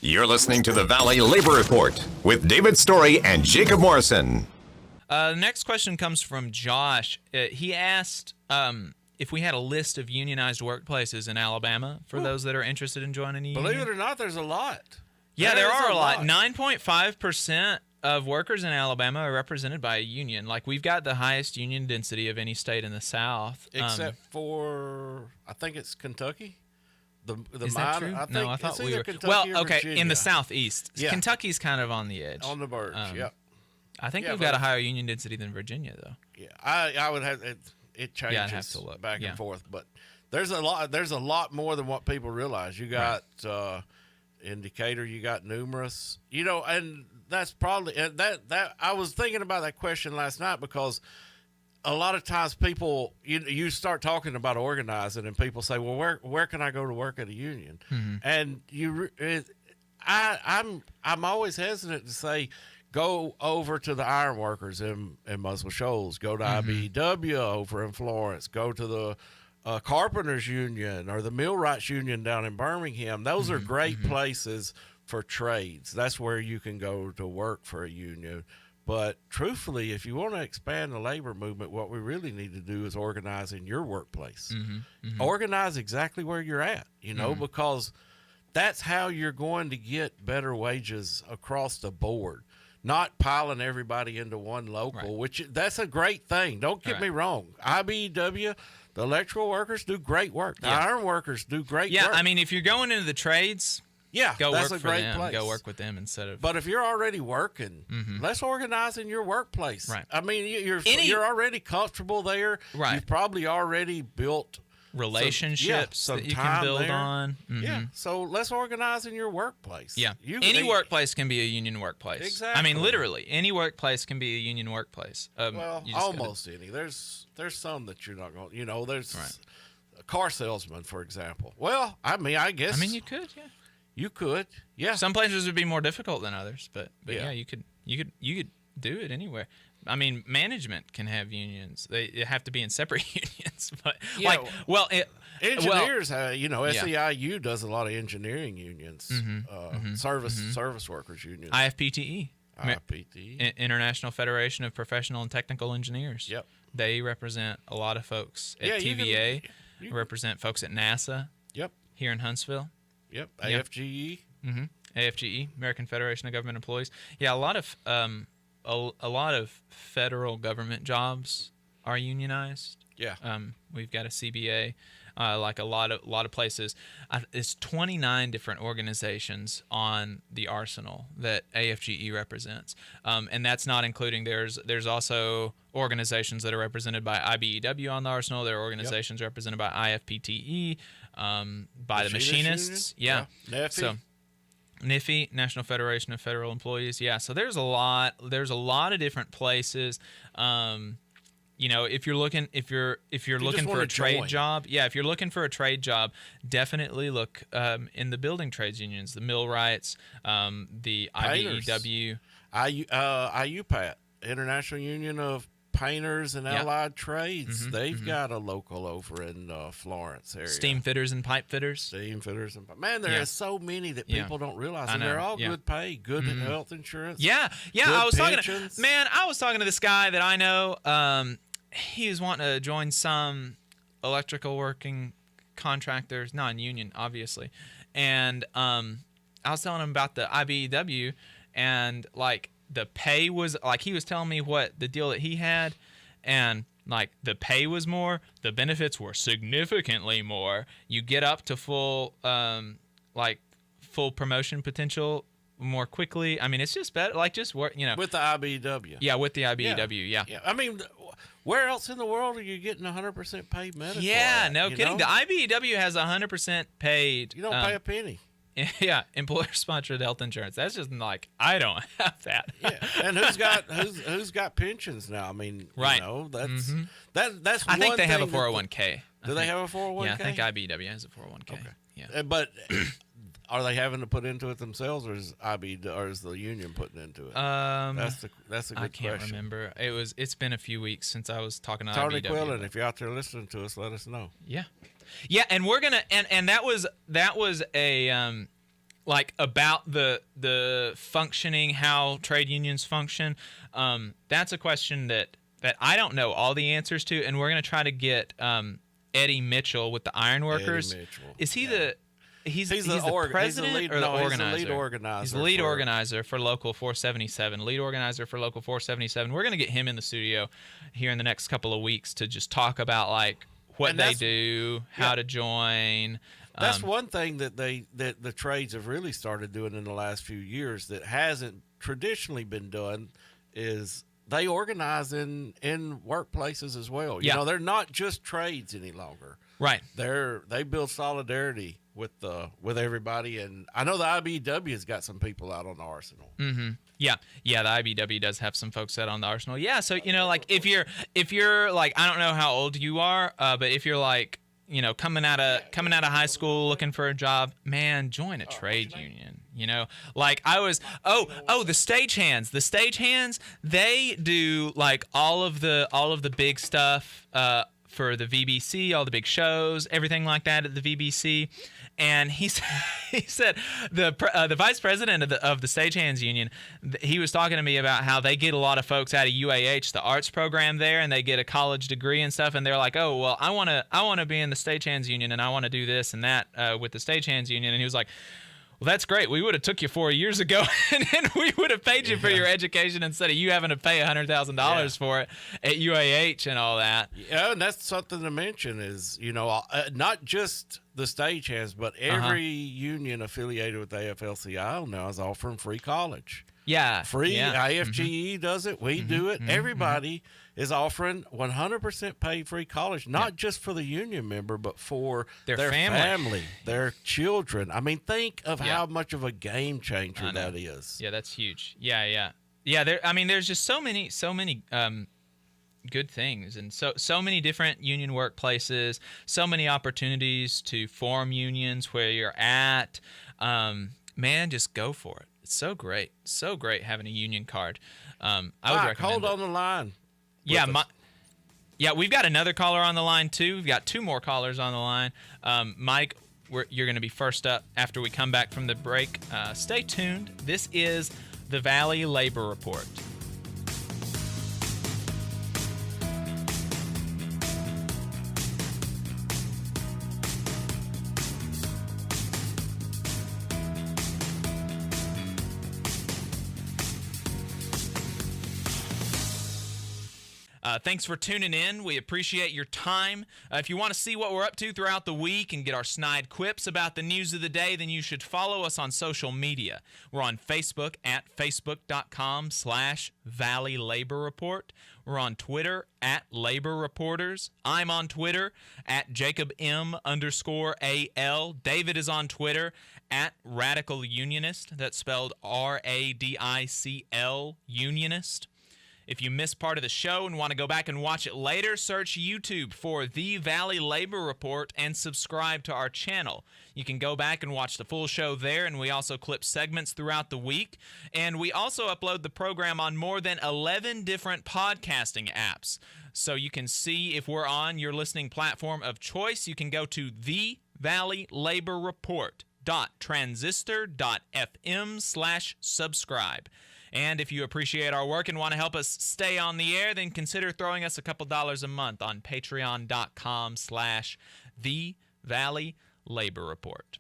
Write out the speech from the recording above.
You're listening to the Valley Labor Report with David Story and Jacob Morrison. The next question comes from Josh. He asked if we had a list of unionized workplaces in Alabama for those that are interested in joining a union. Believe it or not, there's a lot. Yeah, there are a lot. 9.5% of workers in Alabama are represented by a union. Like, we've got the highest union density of any state in the South. Except for, I think it's Kentucky. The is that true? I think no, I thought we were. Kentucky well, okay, Virginia. in the Southeast. Yeah. Kentucky's kind of on the edge. On the verge, yep. I think we've got a higher union density than Virginia, though. Yeah, I would have it changes I'd have to look. back and forth, but there's a lot more than what people realize. You got in Decatur, you got numerous, and that's probably that I was thinking about that question last night because a lot of times people you start talking about organizing and people say, well, where can I go to work at a union? Mm-hmm. And I'm always hesitant to say, go over to the ironworkers in Muswell Shoals. Go to IBEW over in Florence. Go to the Carpenters Union or the Millwrights Union down in Birmingham. Those are great places for trades. That's where you can go to work for a union. But truthfully, if you want to expand the labor movement, what we really need to do is organize in your workplace. Organize exactly where you're at, because that's how you're going to get better wages across the board. Not piling everybody into one local, which that's a great thing. Don't get me wrong. IBEW, the electrical workers do great work. The iron workers do great work. Yeah, I mean, if you're going into the trades, go that's work a for great them. place. Go work with them instead of. But if you're already working, let's organize in your workplace. Right. I mean, you're already comfortable there. Right. You've probably already built relationships that you can build on. Yeah, so let's organize in your workplace. Yeah, any workplace can be a union workplace. Exactly. I mean, literally, any workplace can be a union workplace. Almost any. There's some that you're not going. There's a car salesman, for example. Well, I guess. You could, yeah. You could, yeah. Some places would be more difficult than others, but you could do it anywhere. I mean, management can have unions. They have to be in separate unions, but engineers. SEIU does a lot of engineering unions, service workers unions. IFPTE, International Federation of Professional and Technical Engineers. Yep, they represent a lot of folks at TVA. You represent folks at NASA. Yep, here in Huntsville. Yep, AFGE. AFGE, American Federation of Government Employees. Yeah, a lot of federal government jobs are unionized. Yeah. We've got a CBA, like a lot of places. It's 29 different organizations on the arsenal that AFGE represents, and that's not including there's also organizations that are represented by IBEW on the arsenal. There are organizations represented by IFPTE, by the machinists. Yeah. NFI. So NFI, National Federation of Federal Employees. Yeah. So there's a lot of different places. If you're looking for a trade job, if you're llooking for a trade job, definitely look in the building trades unions, the millwrights, the IBEW, IUPAT, International Union of Painters and Allied Trades. They've got a local over in Florence area. Steam fitters and pipe fitters. Man, there are so many that people don't realize, and they're all good pay, good health insurance. Yeah. I was talking to this guy that I know. He was wanting to join some electrical working contractors, non-union, obviously, and I was telling him about the IBEW, and the pay was he was telling me what the deal that he had, and the pay was more, the benefits were significantly more. You get up to full promotion potential more quickly. I mean, it's just better. Just work, With the IBEW. Yeah, with the IBEW. Yeah. I mean, where else in the world are you getting 100% paid medical? Yeah, no kidding. The IBEW has 100% paid. You don't pay a penny. Yeah, employer-sponsored health insurance. That's just I don't have that. Yeah, and who's got pensions now? I mean, right. That's. I think they have a 401k. Do they have a 401k? Yeah, I think IBEW has a 401k. Okay. Yeah, but are they having to put into it themselves, or is the union putting into it? That's a good question. I can't remember. It's been a few weeks since I was talking to Tony IBEW. Quillen, if you're out there listening to us, let us know. Yeah, and we're gonna and that was a like about the functioning, how trade unions function, that's a question that I don't know all the answers to, and we're going to try to get Eddie Mitchell with the Ironworkers. Eddie Mitchell. Is he He's the president or the organizer? He's the lead organizer. He's the lead organizer for Local 477. Lead organizer for Local 477. We're going to get him in the studio here in the next couple of weeks to just talk about like what they do, how to join. That's one thing that the trades have really started doing in the last few years that hasn't traditionally been done is they organize in workplaces as well. You know, they're not just trades any longer. Right. They build solidarity with everybody, and I know the IBEW has got some people out on the Arsenal. Mm-hmm. Yeah, the IBEW does have some folks out on the Arsenal. Yeah, so you know, like if you're like, I don't know how old you are, but if you're like, you know, coming out of high school looking for a job, man, join a trade union. You know, like I was the stagehands. The stagehands, they do like all of the big stuff for the VBC, all the big shows, everything like that at the VBC. And he said the vice president of the stagehands union, he was talking to me about how they get a lot of folks out of UAH, the arts program there, and they get a college degree and stuff, and they're like, oh well, I want to be in the stagehands union, and I want to do this and that with the stagehands union. And he was like, well, that's great. We would have took you 4 years ago, and then we would have paid you for your education instead of you having to pay $100,000 for it at UAH and all that. Yeah, and that's something to mention is, you know, not just the stagehands, but every union affiliated with the AFL-CIO now is offering free college. Yeah. Free. Yeah. AFGE does it. We do it. Everybody is offering 100% paid free college, not just for the union member, but for their family, their children. I mean, think of how much of a game changer that is. Yeah, that's huge. Yeah. There's just so many good things, and so many different union workplaces, so many opportunities to form unions where you're at. Man, just go for it. It's so great having a union card. I would recommend hold on the line. Yeah, we've got another caller on the line too. We've got two more callers on the line. Mike, you're going to be first up after we come back from the break. Stay tuned. This is the Valley Labor Report. Thanks for tuning in. We appreciate your time. If you want to see what we're up to throughout the week and get our snide quips about the news of the day, then you should follow us on social media. We're on Facebook at facebook.com/Valley Labor Report. We're on Twitter at Labor Reporters. I'm on Twitter at JacobM_AL. David is on Twitter at Radical Unionist. That's spelled RADICL Unionist. If you missed part of the show and want to go back and watch it later, search YouTube for The Valley Labor Report and subscribe to our channel. You can go back and watch the full show there, and we also clip segments throughout the week. And we also upload the program on more than 11 different podcasting apps. So you can see if we're on your listening platform of choice. You can go to thevalleylaborreport.transistor.fm/subscribe. And if you appreciate our work and want to help us stay on the air, then consider throwing us a couple dollars a month on patreon.com/The Valley Labor Report.